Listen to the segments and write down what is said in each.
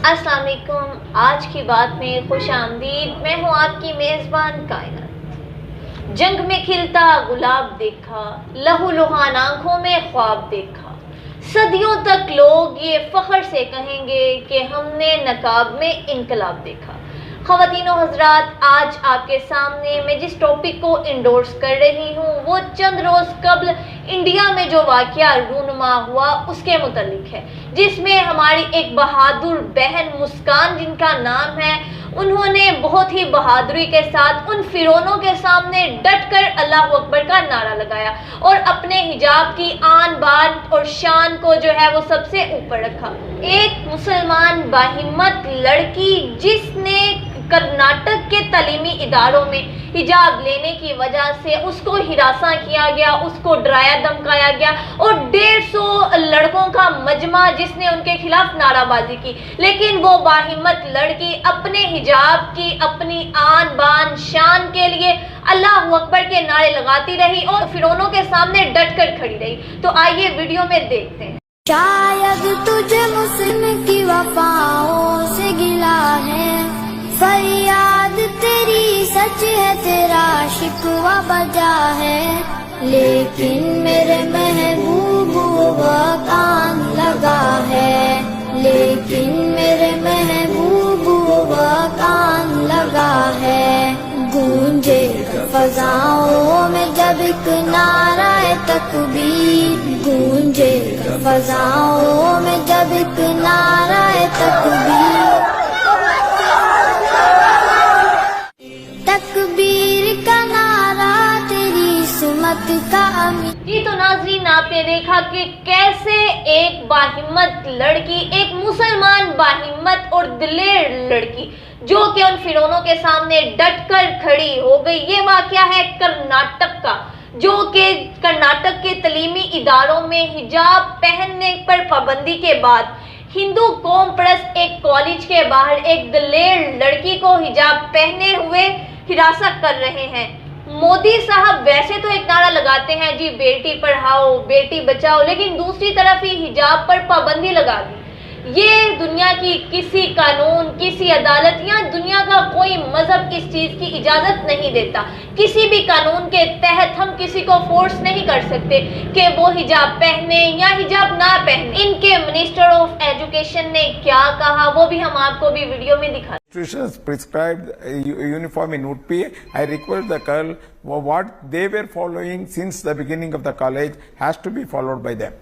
السلام علیکم. آج کی بات میں خوش آمدید. میں ہوں آپ کی میزبان کائنات. جنگ میں کھلتا گلاب دیکھا, لہو لہان آنکھوں میں خواب دیکھا. صدیوں تک لوگ یہ فخر سے کہیں گے کہ ہم نے نقاب میں انقلاب دیکھا. خواتین و حضرات, آج آپ کے سامنے میں جس ٹاپک کو انڈورس کر رہی ہوں وہ چند روز قبل انڈیا میں جو واقعہ رونما ہوا اس کے متعلق ہے, جس میں ہماری ایک بہادر بہن مسکان, جن کا نام ہے, انہوں نے بہت ہی بہادری کے ساتھ ان فرعونوں کے سامنے ڈٹ کر اللہ اکبر کا نعرہ لگایا اور اپنے حجاب کی آن بان اور شان کو جو ہے وہ سب سے اوپر رکھا. ایک مسلمان باہمت لڑکی جس نے کرناٹک کے تعلیمی اداروں میں حجاب لینے کی وجہ سے اس کو ہراساں کیا گیا, اس کو ڈرایا دھمکایا گیا, اور 150 لڑکوں کا مجمع جس نے ان کے خلاف نعرہ بازی کی, لیکن وہ باہمت لڑکی اپنے حجاب کی اپنی آن بان شان کے لیے اللہ اکبر کے نعرے لگاتی رہی اور فرعونوں کے سامنے ڈٹ کر کھڑی رہی. تو آئیے ویڈیو میں دیکھتے ہیں. شاید تجھے مسلم کی وفاؤں سے گلا ہے, فریاد تیری سچ ہے, تیرا شکوہ بجا ہے, لیکن میرے محبوب وہ کان لگا ہے, لیکن میرے محبوب وہ کان لگا ہے. گونجے فضاؤں میں جب ایک نعرہ تکبیر, گونجے فضاؤں میں جب ایک نعرہ تکبیر, تکبیر کا نعرہ تیری سمت کا امیر. جی تو ناظرین, آپ نے دیکھا کہ کیسے ایک باہمت لڑکی, ایک مسلمان باہمت اور دلیر لڑکی جو کہ ان فرعونوں کے سامنے ڈٹ کر کھڑی ہو گئی. یہ واقعہ ہے کرناٹک کا, جو کہ کرناٹک کے تعلیمی اداروں میں حجاب پہننے پر پابندی کے بعد ہندو قوم پرست ایک کالج کے باہر ایک دلیر لڑکی کو حجاب پہنے ہوئے حراست کر رہے ہیں. مودی صاحب ویسے تو ایک نعرہ لگاتے ہیں جی بیٹی پڑھاؤ بیٹی بچاؤ, لیکن دوسری طرف ہی حجاب پر پابندی لگا دی. یہ دنیا کی کسی قانون, کسی عدالت یا دنیا کا کوئی مذہب اس چیز کی اجازت نہیں دیتا. کسی بھی قانون کے تحت ہم کسی کو فورس نہیں کر سکتے کہ وہ حجاب پہنے یا حجاب نہ پہنے. ان کے منسٹر آف ایجوکیشن نے کیا کہا وہ بھی ہم آپ کو بھی ویڈیو میں دکھا. Institutions prescribed uniform in Udupi. I request the girl, what they were following since the beginning of the college has to be followed by them.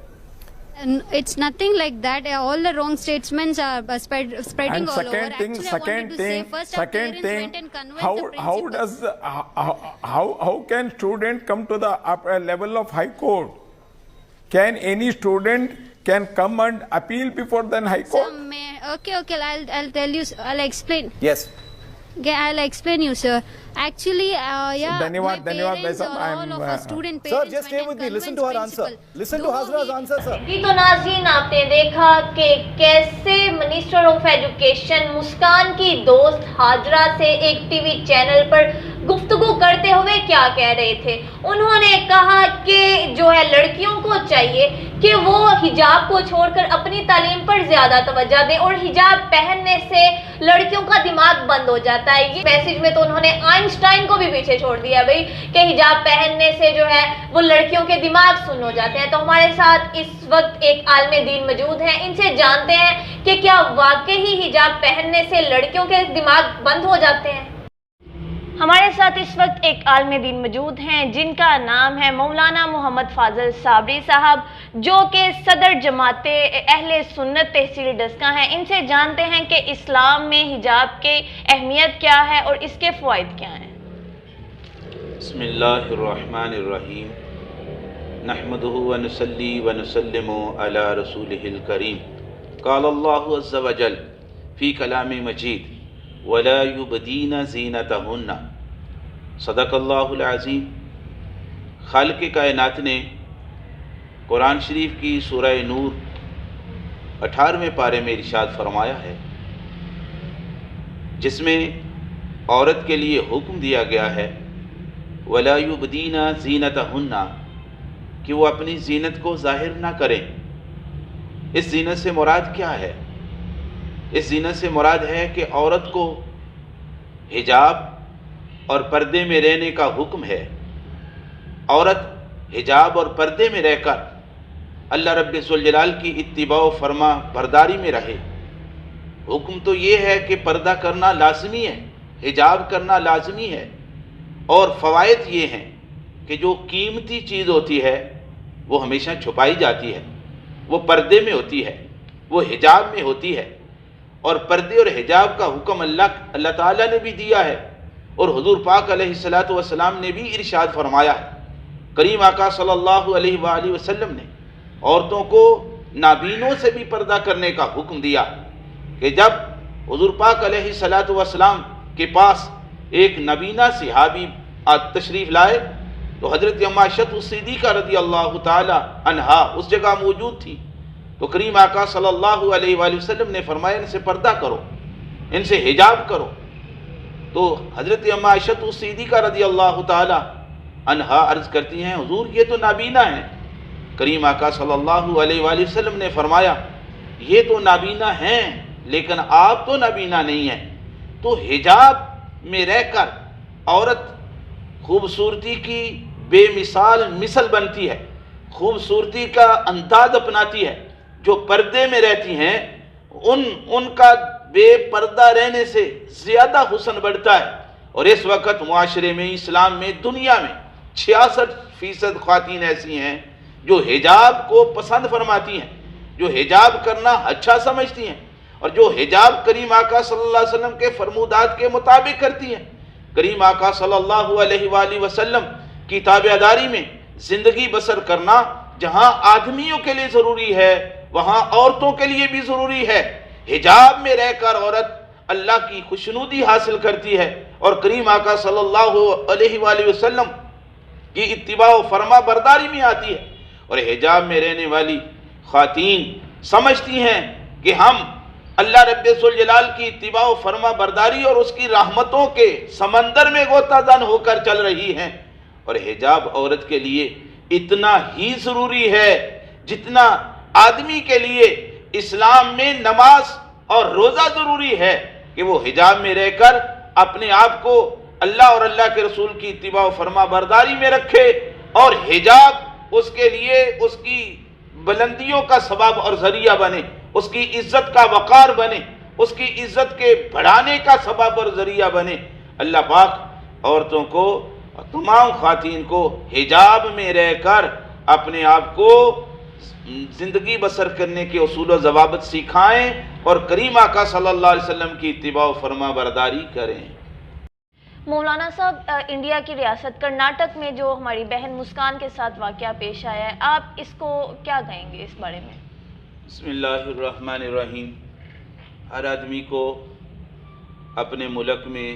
And it's nothing like that. All the wrong statements are spreading And all over. Actually, second thing, how can student come to the upper level of High Court? Can any student can come and appeal before the High Court? Okay, I'll tell you. I'll explain. Yes. Okay, I'll explain you, sir. Actually, yeah. Dhanyawad, parents sir. or all of our student Sir, parents just stay went with and me. Listen to her convinced answer. principal. Listen to Hazra's answer, sir. جی تو ناظرین, آپ نے دیکھا کہ کیسے minister of education مسکان کی دوست ہاجرہ سے ایک ٹی وی چینل پر گفتگو کرتے ہوئے کیا کہہ رہے تھے. انہوں نے کہا کہ جو ہے لڑکیوں کو چاہیے کہ وہ حجاب کو چھوڑ کر اپنی تعلیم پر زیادہ توجہ دیں, اور حجاب پہننے سے لڑکیوں کا دماغ بند ہو جاتا ہے. یہ میسج میں تو انہوں نے آئنسٹائن کو بھی پیچھے چھوڑ دیا بھائی, کہ حجاب پہننے سے جو ہے وہ لڑکیوں کے دماغ سن ہو جاتے ہیں. تو ہمارے ساتھ اس وقت ایک عالم دین موجود ہیں, ان سے جانتے ہیں کہ کیا واقعی حجاب پہننے سے لڑکیوں کے دماغ بند ہو جاتے ہیں. ہمارے ساتھ اس وقت ایک عالم دین موجود ہیں جن کا نام ہے مولانا محمد فاضل صابری صاحب, جو کہ صدر جماعت اہل سنت تحصیل ڈسکہ ہیں. ان سے جانتے ہیں کہ اسلام میں حجاب کی اہمیت کیا ہے اور اس کے فوائد کیا ہیں. بسم اللہ الرحمن الرحیم. نحمده ونصلی ونسلم علی رسولہ الکریم. قال اللہ عز وجل فی کلام مجید ولا یبدین زینتہن. صدق اللہ العظیم. خالق کائنات نے قرآن شریف کی سورہ نور 18ویں پارے میں ارشاد فرمایا ہے, جس میں عورت کے لیے حکم دیا گیا ہے وَلَا يُبْدِينَ زِينَتَهُنَّ, کہ وہ اپنی زینت کو ظاہر نہ کریں۔ اس زینت سے مراد کیا ہے؟ اس زینت سے مراد ہے کہ عورت کو حجاب اور پردے میں رہنے کا حکم ہے۔ عورت حجاب اور پردے میں رہ کر اللہ رب ذوالجلال کی اتباع و فرما برداری میں رہے۔ حکم تو یہ ہے کہ پردہ کرنا لازمی ہے، حجاب کرنا لازمی ہے، اور فوائد یہ ہیں کہ جو قیمتی چیز ہوتی ہے وہ ہمیشہ چھپائی جاتی ہے، وہ پردے میں ہوتی ہے، وہ حجاب میں ہوتی ہے، اور پردے اور حجاب کا حکم اللہ تعالیٰ نے بھی دیا ہے، اور حضور پاک علیہ السلام نے بھی ارشاد فرمایا ہے۔ کریم آقا صلی اللہ علیہ وآلہ وسلم نے عورتوں کو نابینوں سے بھی پردہ کرنے کا حکم دیا کہ جب حضور پاک علیہ السلام کے پاس ایک نابینا صحابی تشریف لائے تو حضرت ام عائشہ صدیقہ رضی اللہ تعالی عنہا اس جگہ موجود تھی، تو کریم آقا صلی اللہ علیہ وآلہ وسلم نے فرمایا ان سے پردہ کرو، ان سے حجاب کرو۔ تو حضرت ام عائشہ صدیقہ رضی اللہ تعالی عنہا عرض کرتی ہیں حضور یہ تو نابینا ہیں۔ کریم آقا صلی اللہ علیہ وآلہ وسلم نے فرمایا یہ تو نابینا ہیں لیکن آپ تو نابینا نہیں ہیں۔ تو حجاب میں رہ کر عورت خوبصورتی کی بے مثال بنتی ہے، خوبصورتی کا انداز اپناتی ہے۔ جو پردے میں رہتی ہیں ان کا بے پردہ رہنے سے زیادہ حسن بڑھتا ہے، اور اس وقت معاشرے میں، اسلام میں، دنیا میں 66% خواتین ایسی ہیں جو حجاب کو پسند فرماتی ہیں، جو حجاب کرنا اچھا سمجھتی ہیں، اور جو حجاب کریم آقا صلی اللہ علیہ وسلم کے فرمودات کے مطابق کرتی ہیں۔ کریم آقا صلی اللہ علیہ وآلہ وسلم کی تابعداری میں زندگی بسر کرنا جہاں آدمیوں کے لیے ضروری ہے وہاں عورتوں کے لیے بھی ضروری ہے۔ حجاب میں رہ کر عورت اللہ کی خوشنودی حاصل کرتی ہے، اور کریم آقا صلی اللہ علیہ وآلہ وسلم کی اتباع و فرما برداری میں آتی ہے، اور حجاب میں رہنے والی خواتین سمجھتی ہیں کہ ہم اللہ رب ذوالجلال کی اتباع و فرما برداری اور اس کی رحمتوں کے سمندر میں غوطہ زن ہو کر چل رہی ہیں، اور حجاب عورت کے لیے اتنا ہی ضروری ہے جتنا آدمی کے لیے اسلام میں نماز اور روزہ ضروری ہے کہ وہ حجاب میں رہ کر اپنے آپ کو اللہ اور اللہ کے رسول کی اتباع و فرما برداری میں رکھے، اور حجاب اس کے لیے اس کی بلندیوں کا سبب اور ذریعہ بنے، اس کی عزت کا وقار بنے، اس کی عزت کے بڑھانے کا سبب اور ذریعہ بنے۔ اللہ پاک عورتوں کو، تمام خواتین کو حجاب میں رہ کر اپنے آپ کو زندگی بسر کرنے کے اصول و ضوابط سکھائیں، اور کریم آقا صلی اللہ علیہ وسلم کی اتباع و فرما برداری کریں۔ مولانا صاحب، انڈیا کی ریاست کرناٹک میں جو ہماری بہن مسکان کے ساتھ واقعہ پیش آیا ہے، آپ اس کو کیا کہیں گے اس بارے میں؟ بسم اللہ الرحمن الرحیم۔ ہر آدمی کو اپنے ملک میں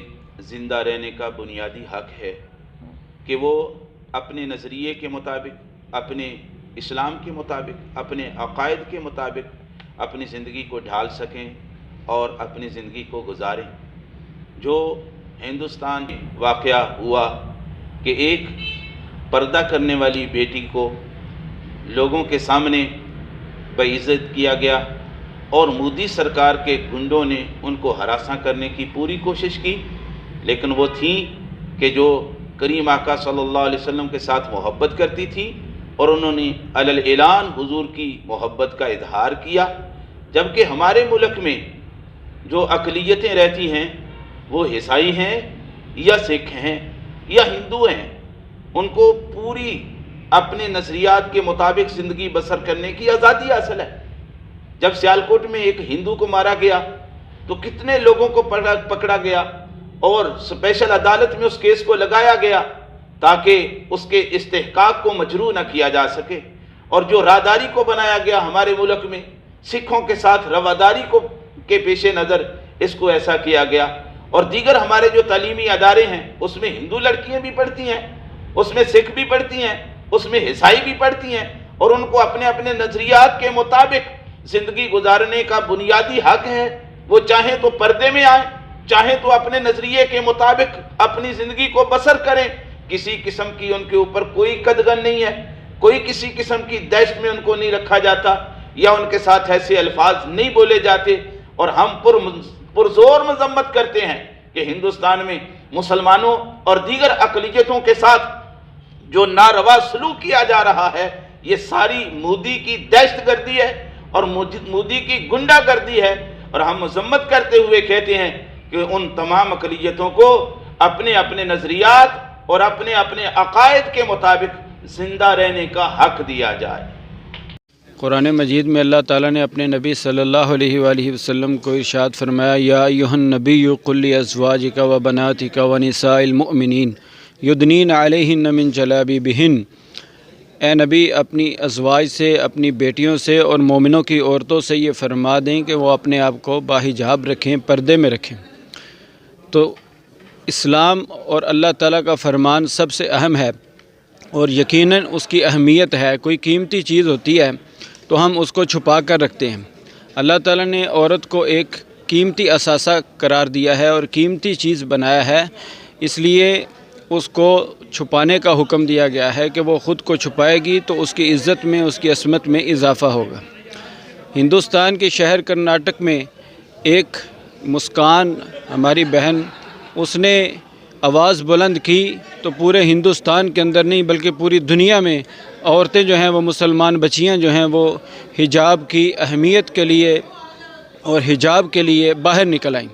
زندہ رہنے کا بنیادی حق ہے کہ وہ اپنے نظریے کے مطابق، اپنے اسلام کے مطابق، اپنے عقائد کے مطابق اپنی زندگی کو ڈھال سکیں اور اپنی زندگی کو گزاریں۔ جو ہندوستان میں واقعہ ہوا کہ ایک پردہ کرنے والی بیٹی کو لوگوں کے سامنے بےعزت کیا گیا، اور مودی سرکار کے گنڈوں نے ان کو ہراساں کرنے کی پوری کوشش کی، لیکن وہ تھیں کہ جو کریم آقا صلی اللہ علیہ وسلم کے ساتھ محبت کرتی تھی، اور انہوں نے علی الاعلان حضور کی محبت کا اظہار کیا۔ جبکہ ہمارے ملک میں جو اقلیتیں رہتی ہیں وہ عیسائی ہیں یا سکھ ہیں یا ہندو ہیں، ان کو پوری اپنے نظریات کے مطابق زندگی بسر کرنے کی آزادی حاصل ہے۔ جب سیالکوٹ میں ایک ہندو کو مارا گیا تو کتنے لوگوں کو پکڑا گیا اور اسپیشل عدالت میں اس کیس کو لگایا گیا تاکہ اس کے استحقاق کو مجروح نہ کیا جا سکے، اور جو راداری کو بنایا گیا ہمارے ملک میں سکھوں کے ساتھ رواداری کے پیش نظر اس کو ایسا کیا گیا۔ اور دیگر ہمارے جو تعلیمی ادارے ہیں اس میں ہندو لڑکیاں بھی پڑھتی ہیں، اس میں سکھ بھی پڑھتی ہیں، اس میں عیسائی بھی پڑھتی ہیں، اور ان کو اپنے اپنے نظریات کے مطابق زندگی گزارنے کا بنیادی حق ہے۔ وہ چاہیں تو پردے میں آئیں، چاہیں تو اپنے نظریے کے مطابق اپنی زندگی کو بسر کریں، کسی قسم کی ان کے اوپر کوئی قدغن نہیں ہے، کوئی کسی قسم کی دہشت میں ان کو نہیں رکھا جاتا یا ان کے ساتھ ایسے الفاظ نہیں بولے جاتے، اور ہم پرزور مذمت کرتے ہیں کہ ہندوستان میں مسلمانوں اور دیگر اقلیتوں کے ساتھ جو ناروا سلوک کیا جا رہا ہے، یہ ساری مودی کی دہشت گردی ہے اور مودی کی گنڈا گردی ہے، اور ہم مذمت کرتے ہوئے کہتے ہیں کہ ان تمام اقلیتوں کو اپنے اپنے نظریات اور اپنے اپنے عقائد کے مطابق زندہ رہنے کا حق دیا جائے۔ قرآن مجید میں اللہ تعالیٰ نے اپنے نبی صلی اللہ علیہ وآلہ وسلم کو ارشاد فرمایا، یا ایھا النبی قل لازواجک و بناتک و نساء المؤمنین یدنین علیہن من جلابیبہن، اے نبی اپنی ازواج سے، اپنی بیٹیوں سے اور مومنوں کی عورتوں سے یہ فرما دیں کہ وہ اپنے آپ کو باحجاب رکھیں، پردے میں رکھیں۔ تو اسلام اور اللہ تعالیٰ کا فرمان سب سے اہم ہے، اور یقیناً اس کی اہمیت ہے۔ کوئی قیمتی چیز ہوتی ہے تو ہم اس کو چھپا کر رکھتے ہیں۔ اللہ تعالیٰ نے عورت کو ایک قیمتی اثاثہ قرار دیا ہے اور قیمتی چیز بنایا ہے، اس لیے اس کو چھپانے کا حکم دیا گیا ہے کہ وہ خود کو چھپائے گی تو اس کی عزت میں، اس کی عصمت میں اضافہ ہوگا۔ ہندوستان کے شہر کرناٹک میں ایک مسکان ہماری بہن، اس نے آواز بلند کی تو پورے ہندوستان کے اندر نہیں بلکہ پوری دنیا میں عورتیں جو ہیں وہ مسلمان بچیاں جو ہیں وہ حجاب کی اہمیت کے لیے اور حجاب کے لیے باہر نکل آئیں۔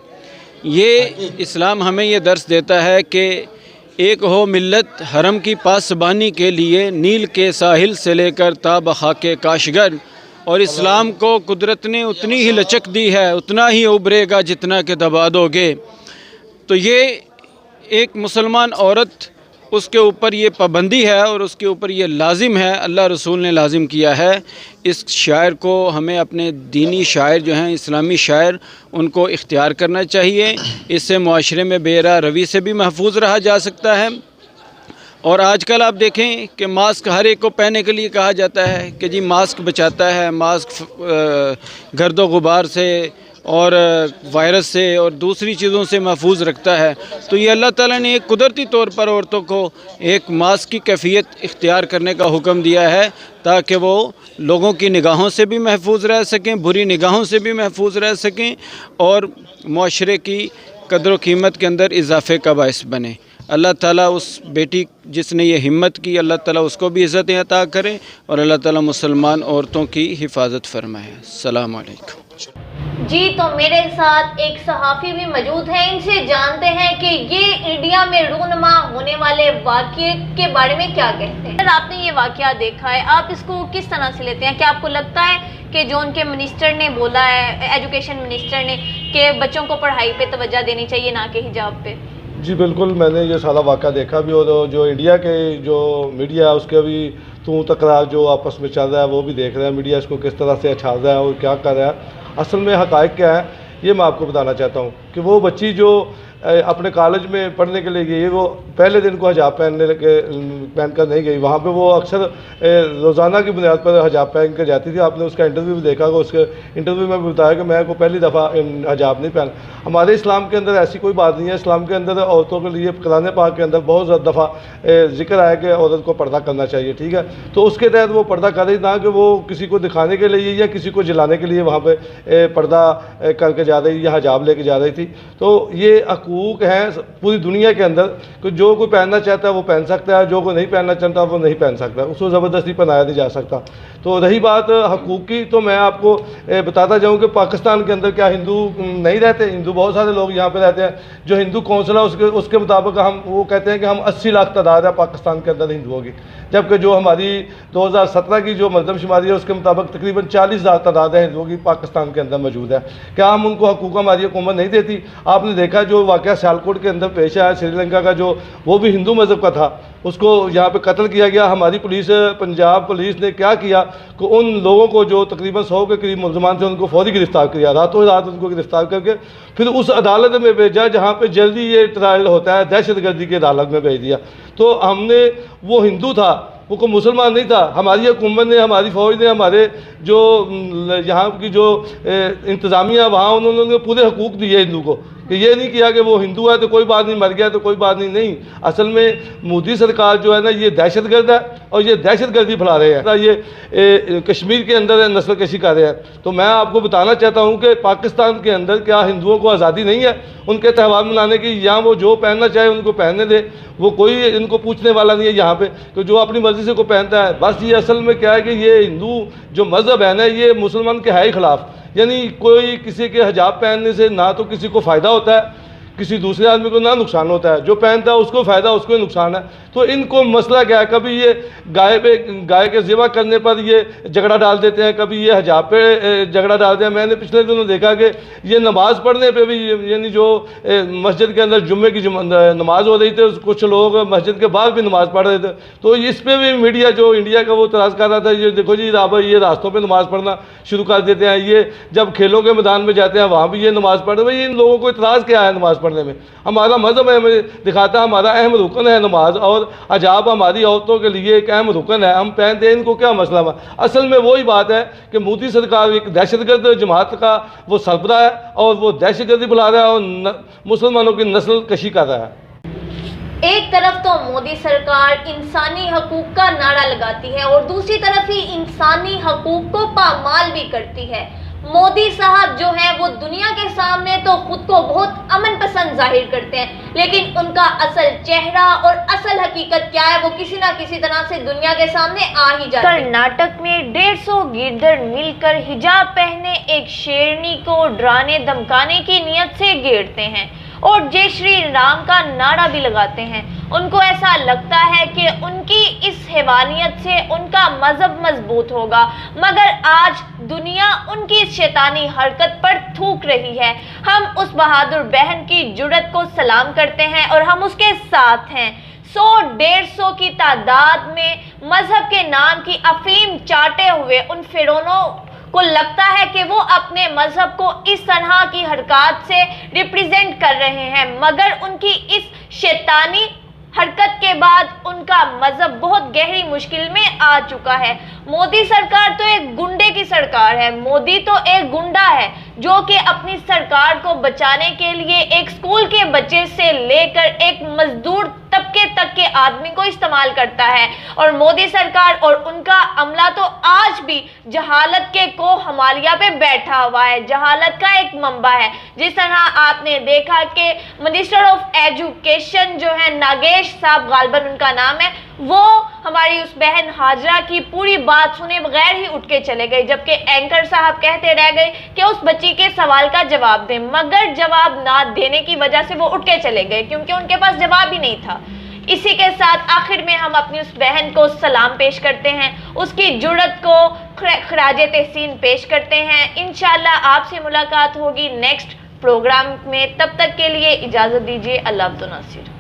یہ اسلام ہمیں یہ درس دیتا ہے کہ ایک ہو ملت حرم کی پاسبانی کے لیے، نیل کے ساحل سے لے کر تا بخاک کاشگر، اور اسلام کو قدرت نے اتنی ہی لچک دی ہے، اتنا ہی ابھرے گا جتنا کہ دبا دو گے۔ تو یہ ایک مسلمان عورت، اس کے اوپر یہ پابندی ہے اور اس کے اوپر یہ لازم ہے، اللہ رسول نے لازم کیا ہے۔ اس شاعر کو ہمیں اپنے دینی شاعر جو ہیں، اسلامی شاعر، ان کو اختیار کرنا چاہیے۔ اس سے معاشرے میں بے راہ روی سے بھی محفوظ رہا جا سکتا ہے۔ اور آج کل آپ دیکھیں کہ ماسک ہر ایک کو پہننے کے لیے کہا جاتا ہے کہ جی ماسک بچاتا ہے، ماسک گرد و غبار سے اور وائرس سے اور دوسری چیزوں سے محفوظ رکھتا ہے۔ تو یہ اللہ تعالیٰ نے ایک قدرتی طور پر عورتوں کو ایک ماسک کی کیفیت اختیار کرنے کا حکم دیا ہے تاکہ وہ لوگوں کی نگاہوں سے بھی محفوظ رہ سکیں، بری نگاہوں سے بھی محفوظ رہ سکیں، اور معاشرے کی قدر و قیمت کے اندر اضافے کا باعث بنے۔ اللہ تعالیٰ اس بیٹی جس نے یہ ہمت کی، اللہ تعالیٰ اس کو بھی عزت عطا کرے، اور اللہ تعالیٰ مسلمان عورتوں کی حفاظت فرمائے۔ السلام علیکم۔ جی تو میرے ساتھ ایک صحافی بھی موجود ہیں، ان سے جانتے ہیں کہ یہ انڈیا میں رونما ہونے والے واقعے کے بارے میں کیا کہتے ہیں۔ آپ نے یہ واقعہ دیکھا ہے، آپ اس کو کس طرح سے لیتے ہیں؟ کیا آپ کو لگتا ہے کہ جو ان کے منسٹر نے بولا ہے، ایجوکیشن منسٹر نے، کہ بچوں کو پڑھائی پہ توجہ دینی چاہیے نہ کہ حجاب پہ؟ جی بالکل، میں نے یہ سارا واقعہ دیکھا بھی، اور جو انڈیا کے جو میڈیا ہے اس کے بھی تکرار جو آپس میں چل رہا ہے وہ بھی دیکھ رہے ہیں، میڈیا اس کو کس طرح سے اچھال رہا ہے اور کیا کر رہا ہے۔ اصل میں حقائق کیا ہے یہ میں آپ کو بتانا چاہتا ہوں کہ وہ بچی جو اپنے کالج میں پڑھنے کے لیے گئی، وہ پہلے دن کو حجاب پہن کر نہیں گئی، وہاں پہ وہ اکثر روزانہ کی بنیاد پر حجاب پہن کر جاتی تھی۔ آپ نے اس کا انٹرویو بھی دیکھا، اس کے انٹرویو میں بھی بتایا کہ میں کو پہلی دفعہ حجاب نہیں پہنا۔ ہمارے اسلام کے اندر ایسی کوئی بات نہیں ہے۔ اسلام کے اندر عورتوں کے لیے قرآن پاک کے اندر بہت زیادہ دفعہ ذکر آیا کہ عورت کو پردہ کرنا چاہیے، ٹھیک ہے، تو اس کے تحت وہ پردہ کر رہی، نہ کہ وہ کسی کو دکھانے کے لیے یا کسی کو جلانے کے لیے وہاں پہ پردہ کر کے جا رہی یا حجاب لے کے جا رہی تھی۔ تو یہ حقوق ہیں پوری دنیا کے اندر کہ جو کوئی پہننا چاہتا ہے وہ پہن سکتا ہے، جو کوئی نہیں پہننا چاہتا وہ نہیں پہن سکتا، اس کو زبردستی پہنایا نہیں جا سکتا۔ تو رہی بات حقوق کی، تو میں آپ کو بتاتا جاؤں کہ پاکستان کے اندر کیا ہندو نہیں رہتے؟ ہندو بہت سارے لوگ یہاں پہ رہتے ہیں۔ جو ہندو کونسل ہے اس کے مطابق ہم وہ کہتے ہیں کہ ہم 80 لاکھ تعداد ہے پاکستان کے اندر ہندوؤں کی، جبکہ جو ہماری 2017 کی جو مردم شماری ہے اس کے مطابق تقریباً 40,000 تعداد ہے ہندوؤں کی پاکستان کے اندر موجود ہے۔ کیا ہم ان کو حقوق ہماری حکومت نہیں دیتی؟ آپ نے دیکھا جو واقعہ سیالکوٹ کے اندر پیش آیا، سری لنکا کا، جو وہ بھی ہندو مذہب کا تھا، اس کو یہاں پہ قتل کیا گیا۔ ہماری پولیس، پنجاب پولیس نے کیا کیا کہ ان لوگوں کو جو تقریباً 100 کے قریب ملزمان تھے ان کو فوری گرفتار کیا، راتوں رات ان کو گرفتار کر کے پھر اس عدالت میں بھیجا جہاں پہ جلدی یہ ٹرائل ہوتا ہے، دہشت گردی کی عدالت میں بھیج دیا۔ تو ہم نے، وہ ہندو تھا، وہ کوئی مسلمان نہیں تھا، ہماری حکومت نے، ہماری فوج نے، ہمارے جو یہاں کی جو انتظامیہ وہاں انہوں نے پورے حقوق دیے ہندو کو کہ یہ نہیں کیا کہ وہ ہندو ہے تو کوئی بات نہیں, مر گیا تو کوئی بات نہیں. اصل میں مودی سرکار جو ہے نا یہ دہشت گرد ہے اور یہ دہشت گردی پھیلا رہے ہیں. یہ کشمیر کے اندر نسل کشی کر رہے ہیں. تو میں آپ کو بتانا چاہتا ہوں کہ پاکستان کے اندر کیا ہندوؤں کو آزادی نہیں ہے ان کے تہوار منانے کی؟ یہاں وہ جو پہننا چاہے ان کو پہننے دے, وہ کوئی ان کو پوچھنے والا نہیں ہے یہاں پہ کہ جو اپنی مرضی سے کو پہنتا ہے. بس یہ اصل میں کیا ہے کہ یہ ہندو جو مذہب ہے نا یہ مسلمان کے ہے ہی خلاف. یعنی کوئی کسی کے حجاب پہننے سے نہ تو کسی کو فائدہ ہوتا ہے, کسی دوسرے آدمی کو نہ نقصان ہوتا ہے. جو پہنتا ہے اس کو فائدہ, اس کو ہی نقصان ہے. تو ان کو مسئلہ کیا ہے, کبھی یہ گائے کے ذبح کرنے پر یہ جھگڑا ڈال دیتے ہیں, کبھی یہ حجاب پہ جھگڑا ڈالتے ہیں. میں نے پچھلے دنوں دیکھا کہ یہ نماز پڑھنے پہ بھی یعنی جو مسجد کے اندر جمعے کی نماز ہو رہی تھی کچھ لوگ مسجد کے باہر بھی نماز پڑھ رہے تھے. تو اس پہ بھی میڈیا جو انڈیا کا وہ اعتراض کر رہا تھا, یہ دیکھو جی یہ راستوں پہ نماز پڑھنا شروع کر دیتے ہیں, یہ جب کھیلوں کے میدان میں جاتے ہیں وہاں بھی یہ نماز پڑھ رہے ہیں. ان لوگوں کو اعتراض کیا ہے نماز پڑھنے میں؟ ہمارا مذہب ہے, ہمیں دکھاتا ہے ہمارا اہم رکن ہے نماز, اور حجاب ہماری عورتوں کے لیے ایک اہم رکن ہے, ہم پہنتے ہیں. ان کو کیا مسئلہ ہے؟ اصل میں وہی بات ہے کہ مودی سرکار ایک دہشت گرد جماعت کا وہ سربراہ ہے اور وہ دہشت گردی بلا رہا ہے اور مسلمانوں کی نسل کشی کر رہا ہے. ایک طرف تو مودی سرکار انسانی حقوق کا نعرہ لگاتی ہے اور دوسری طرف ہی انسانی حقوق کو پامال بھی کرتی ہے. مودی صاحب جو ہیں وہ دنیا کے سامنے تو خود کو بہت امن پسند ظاہر کرتے ہیں, لیکن ان کا اصل چہرہ اور اصل حقیقت کیا ہے وہ کسی نہ کسی طرح سے دنیا کے سامنے آ ہی جاتی ہے. کرناٹک میں 150 گردر مل کر حجاب پہنے ایک شیرنی کو ڈرانے دھمکانے کی نیت سے گھیرتے ہیں اور جے شری رام کا نعرہ بھی لگاتے ہیں. ان کو ایسا لگتا ہے کہ ان کی اس حیوانیت سے ان کا مذہب مضبوط ہوگا, مگر آج دنیا ان کی اس شیطانی حرکت پر تھوک رہی ہے. ہم اس بہادر بہن کی جرأت کو سلام کرتے ہیں اور ہم اس کے ساتھ ہیں. 100-150 کی تعداد میں مذہب کے نام کی افیم چاٹے ہوئے ان فرعونوں کو لگتا ہے کہ وہ اپنے مذہب کو اس طرح کی حرکات سے ریپریزنٹ کر رہے ہیں, مگر ان کی اس شیطانی حرکت کے بعد ان کا مذہب بہت گہری مشکل میں آ چکا ہے. مودی سرکار تو ایک گنڈے کی سرکار ہے. مودی تو ایک گنڈا ہے جو کہ اپنی سرکار کو بچانے کے لیے ایک سکول کے بچے سے لے کر ایک مزدور طبقے تک کے آدمی کو استعمال کرتا ہے. اور مودی سرکار اور ان کا عملہ تو آج بھی جہالت کے کو ہمالیہ پہ بیٹھا ہوا ہے, جہالت کا ایک منبع ہے. جس طرح آپ نے دیکھا کہ منسٹر آف ایجوکیشن جو ہے ناگیش صاحب غالباً ان کا نام ہے, وہ ہماری اس بہن ہاجرہ کی پوری بات سنے بغیر ہی اٹھ کے چلے گئے, جبکہ اینکر صاحب کہتے رہ گئے کہ اس بچی کے سوال کا جواب دیں, مگر جواب نہ دینے کی وجہ سے وہ اٹھ کے چلے گئے کیونکہ ان کے پاس جواب ہی نہیں تھا. اسی کے ساتھ آخر میں ہم اپنی اس بہن کو سلام پیش کرتے ہیں, اس کی جرأت کو خراج تحسین پیش کرتے ہیں. انشاءاللہ آپ سے ملاقات ہوگی نیکسٹ پروگرام میں, تب تک کے لیے اجازت دیجیے. اللہ عبد الناصر.